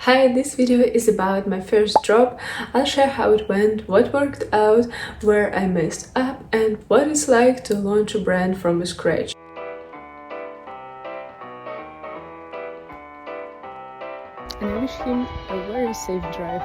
Hi, this video is about my first job. I'll share how it went, what worked out, where I messed up, and what it's like to launch a brand from scratch. And I wish him a very safe drive.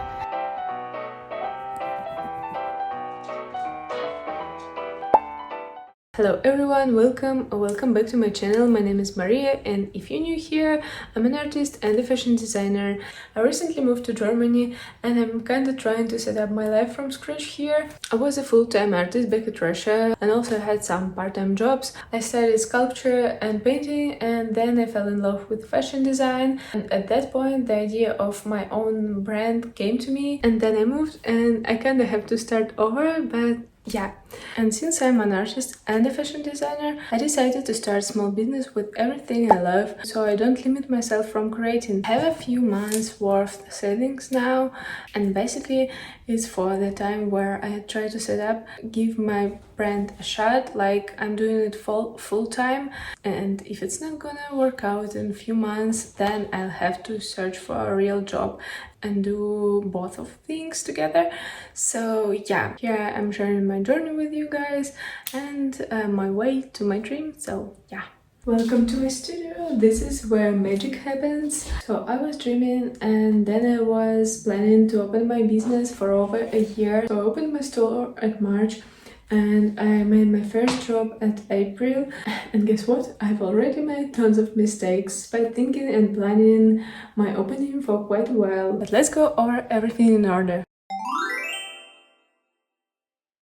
Hello everyone, welcome back to my channel. My name is Maria, and if you're new here, I'm an artist and a fashion designer. I recently moved to Germany and I'm kinda trying to set up my life from scratch here. I was a full-time artist back at Russia and also had some part-time jobs. I studied sculpture and painting, and then I fell in love with fashion design, and at that point the idea of my own brand came to me, and then I moved and I kinda have to start over, but yeah, and since I'm an artist and a fashion designer, I decided to start small business with everything I love, so I don't limit myself from creating. I have a few months worth savings now, and basically it's for the time where I try to set up, give my brand a shot, like I'm doing it full time, and if it's not gonna work out in a few months, then I'll have to search for a real job and do both of things together. So yeah, here I'm sharing my journey with you guys and my way to my dream. So yeah, welcome to my studio. This is where magic happens. So I was dreaming, and then I was planning to open my business for over a year. So I opened my store at March and I made my first job at April, and guess what? I've already made tons of mistakes by thinking and planning my opening for quite a while. But let's go over everything in order.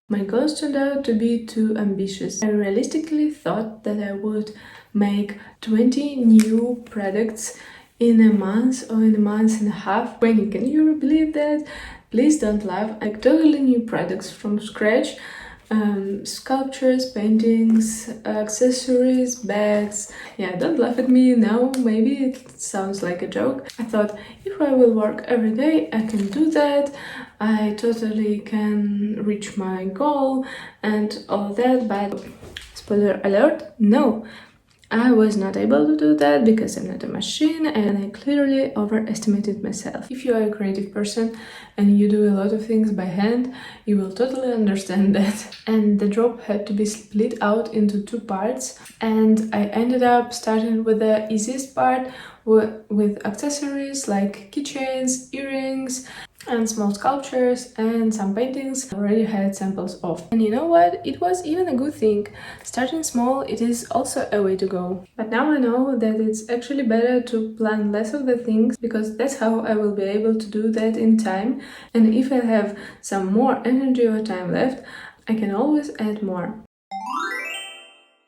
My goals turned out to be too ambitious. I realistically thought that I would make 20 new products in a month or in a month and a half. When can you believe that? Please don't laugh. Like totally new products from scratch. Sculptures, paintings, accessories, bags. Yeah, don't laugh at me now, maybe it sounds like a joke. I thought, if I will work every day, I can do that. I totally can reach my goal and all that, but spoiler alert, no. I was not able to do that because I'm not a machine, and I clearly overestimated myself. If you are a creative person and you do a lot of things by hand, you will totally understand that. And the job had to be split out into two parts, and I ended up starting with the easiest part with accessories like keychains, earrings, and small sculptures and some paintings I already had samples of. And you know what? It was even a good thing. Starting small, it is also a way to go. But now I know that it's actually better to plan less of the things, because that's how I will be able to do that in time. And if I have some more energy or time left, I can always add more.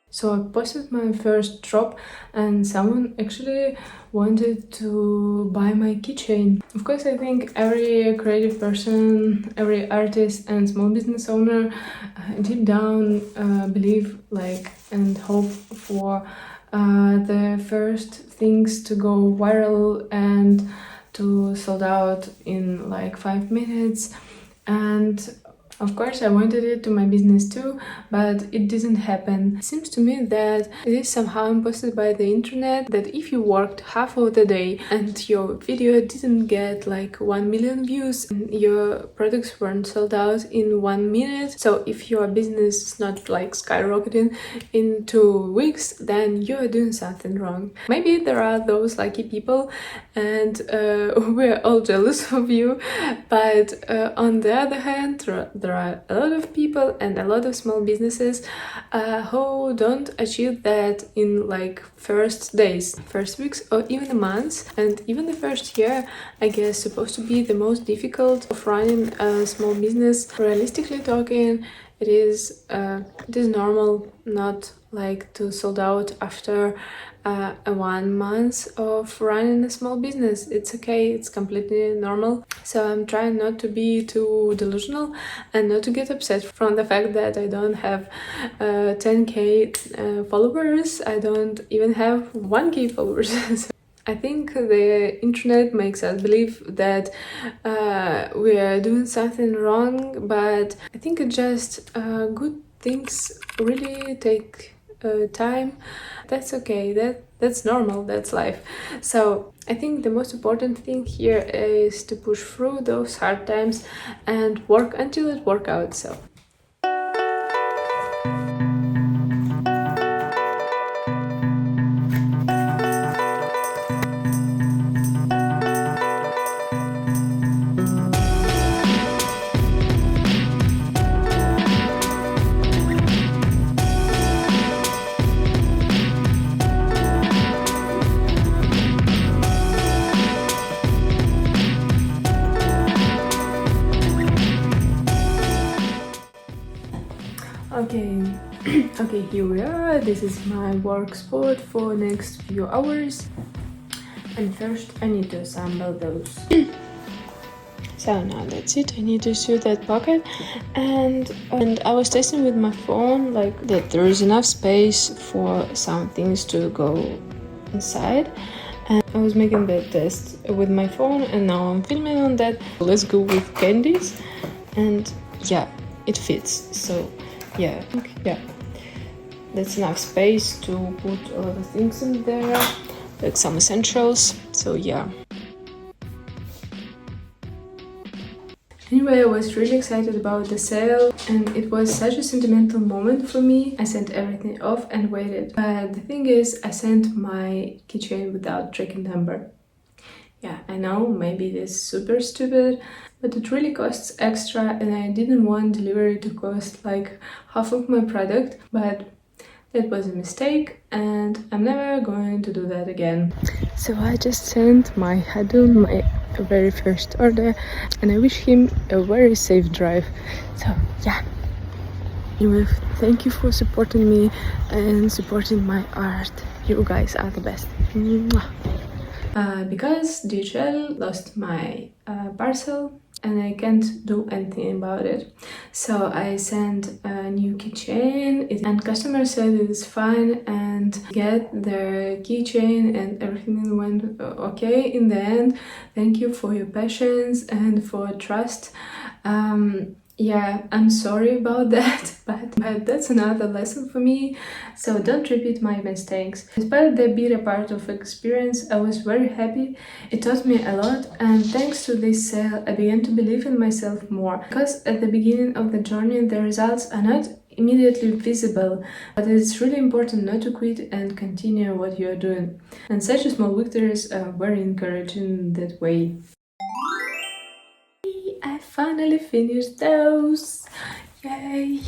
So I posted my first drop and someone actually wanted to buy my keychain. Of course, I think every creative person, every artist and small business owner deep down believe and hope for the first things to go viral and to sold out in like 5 minutes. And of course, I wanted it to my business too, but it didn't happen. It seems to me that it is somehow imposed by the internet that if you worked half of the day and your video didn't get like 1 million views, and your products weren't sold out in 1 minute, so if your business is not like skyrocketing in 2 weeks, then you're doing something wrong. Maybe there are those lucky people, and we're all jealous of you, but on the other hand, there are a lot of people and a lot of small businesses who don't achieve that in like first days, first weeks, or even months. And even the first year, I guess, supposed to be the most difficult of running a small business. Realistically talking, it is normal not like to sold out after a 1 month of running a small business. It's okay, it's completely normal. So I'm trying not to be too delusional and not to get upset from the fact that I don't have 10k followers. I don't even have 1k followers. So I think the internet makes us believe that we are doing something wrong, but I think it just good things really take time. That's okay, that's normal, that's life. So I think the most important thing here is to push through those hard times and work until it works out. So okay. Okay, here we are. This is my work spot for next few hours. And first I need to assemble those. So now that's it. I need to sew that pocket, and I was testing with my phone like that there is enough space for some things to go inside, and I was making the test with my phone, and now I'm filming on that. Let's go with candies, and yeah, it fits. So yeah, that's enough space to put a lot of things in there, like some essentials. So yeah. Anyway, I was really excited about the sale, and it was such a sentimental moment for me. I sent everything off and waited. But the thing is, I sent my keychain without tracking number. Yeah, I know, maybe it is super stupid, but it really costs extra, and I didn't want delivery to cost like half of my product, but that was a mistake, and I'm never going to do that again. So I just sent my Hadun my very first order, and I wish him a very safe drive. So yeah. Anyway, thank you for supporting me and supporting my art. You guys are the best. Mwah. Because DHL lost my parcel and I can't do anything about it. So I sent a new keychain, and customer said it is fine and get their keychain, and everything went okay in the end. Thank you for your patience and for trust. Yeah, I'm sorry about that, but that's another lesson for me, so don't repeat my mistakes. Despite the being a part of experience, I was very happy. It taught me a lot, and thanks to this sale, I began to believe in myself more. Because at the beginning of the journey, the results are not immediately visible, but it's really important not to quit and continue what you're doing. And such small victories are very encouraging that way. I finally finished those! Yay!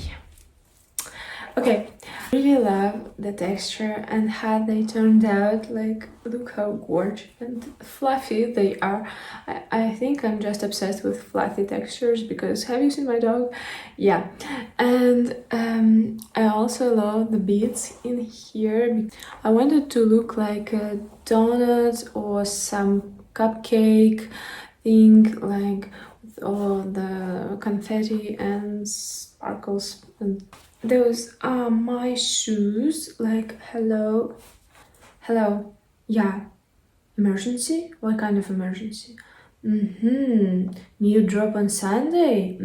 Okay, I really love the texture and how they turned out. Like, look how gorgeous and fluffy they are. I think I'm just obsessed with fluffy textures because have you seen my dog? Yeah. And I also love the beads in here. I wanted to look like a donut or some cupcake thing, like all the confetti and sparkles. And those are my shoes. Like, hello, yeah. Emergency? What kind of emergency? New drop on Sunday?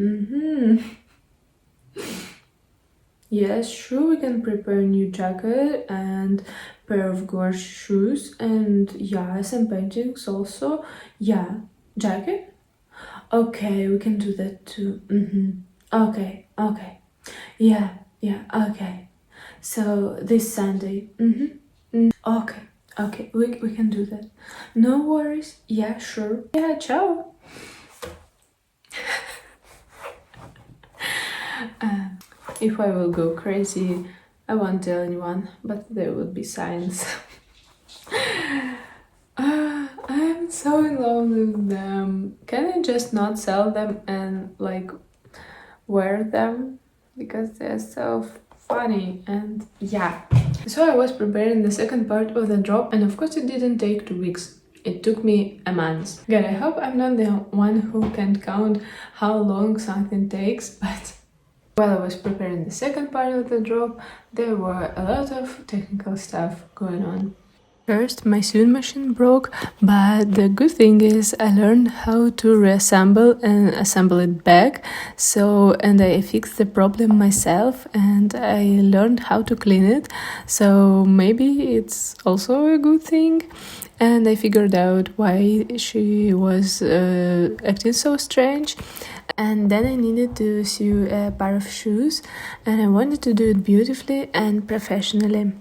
Yes, sure, we can prepare a new jacket and pair of gorgeous shoes, and yeah, some paintings also. Yeah, jacket. Okay, we can do that too. Okay. Yeah, okay. So this Sunday. Okay, we can do that. No worries. Yeah, sure. Yeah, ciao. If I will go crazy, I won't tell anyone, but there would be signs. I'm so in love with them. Can I just not sell them and like wear them? Because they're so funny, and yeah. So I was preparing the second part of the drop, and of course it didn't take 2 weeks. It took me a month. God, I hope I'm not the one who can't count how long something takes, but while I was preparing the second part of the drop, there were a lot of technical stuff going on. First, my sewing machine broke, but the good thing is I learned how to reassemble and assemble it back. And I fixed the problem myself and I learned how to clean it. So maybe it's also a good thing. And I figured out why she was acting so strange. And then I needed to sew a pair of shoes, and I wanted to do it beautifully and professionally.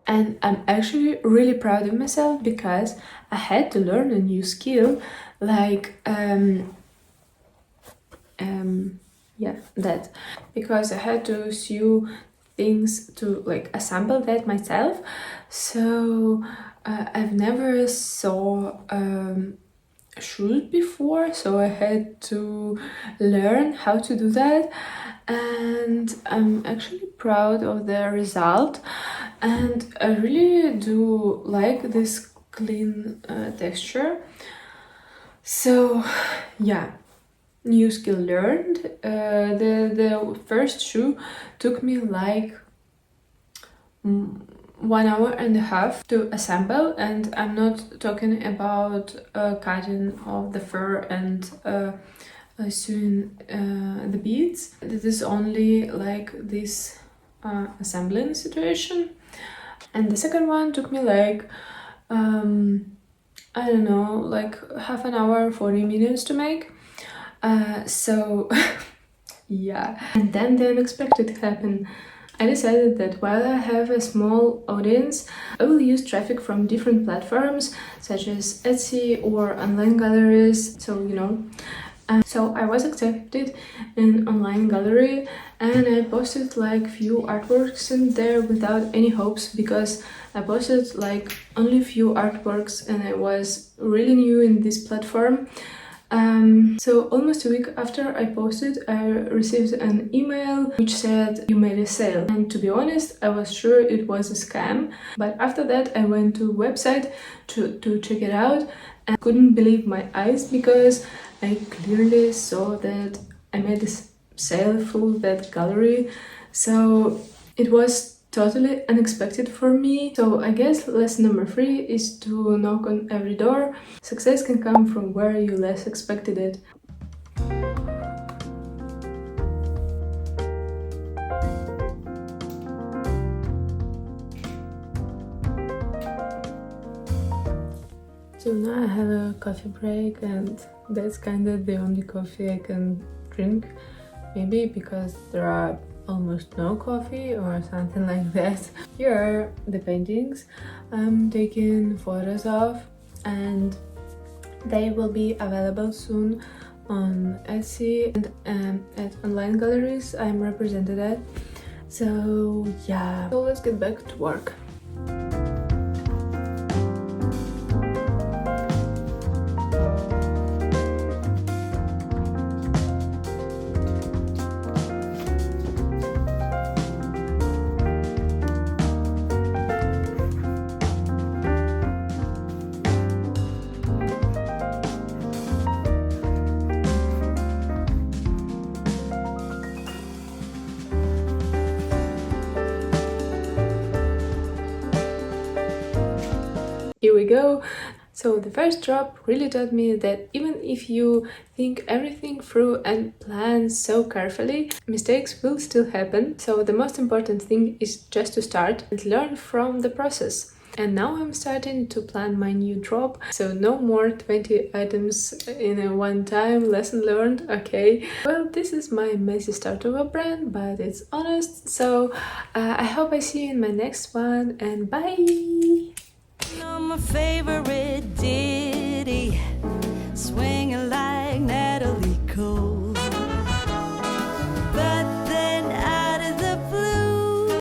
And I'm actually really proud of myself because I had to learn a new skill, like that, because I had to sew things to like assemble that myself. So I've never saw shoes before, so I had to learn how to do that, and I'm actually proud of the result. And I really do like this clean texture. So yeah, new skill learned. The first shoe took me like 1.5 hours to assemble, and I'm not talking about cutting of the fur and sewing the beads. This is only like this assembling situation. And the second one took me like I don't know, like half an hour, 40 minutes to make. So yeah. And then the unexpected happened. I decided that while I have a small audience, I will use traffic from different platforms such as Etsy or online galleries, so you know. So I was accepted in online gallery, and I posted like few artworks in there without any hopes, because I posted like only few artworks and I was really new in this platform. So almost a week after I posted, I received an email which said you made a sale. And to be honest, I was sure it was a scam. But after that, I went to website to check it out and couldn't believe my eyes, because I clearly saw that I made a sale through that gallery. So it was totally unexpected for me. So I guess lesson number 3 is to knock on every door. Success can come from where you less expected it. So now I have a coffee break, and that's kind of the only coffee I can drink. Maybe because there are almost no coffee or something like that. Here are the paintings I'm taking photos of, and they will be available soon on Etsy and at online galleries I'm represented at. So yeah, so let's get back to work. Here we go. So the first drop really taught me that even if you think everything through and plan so carefully, mistakes will still happen. So the most important thing is just to start and learn from the process. And now I'm starting to plan my new drop, so no more 20 items in a one time. Lesson learned, okay. Well, this is my messy start of a brand, but it's honest. So I hope I see you in my next one, and bye! My favorite ditty.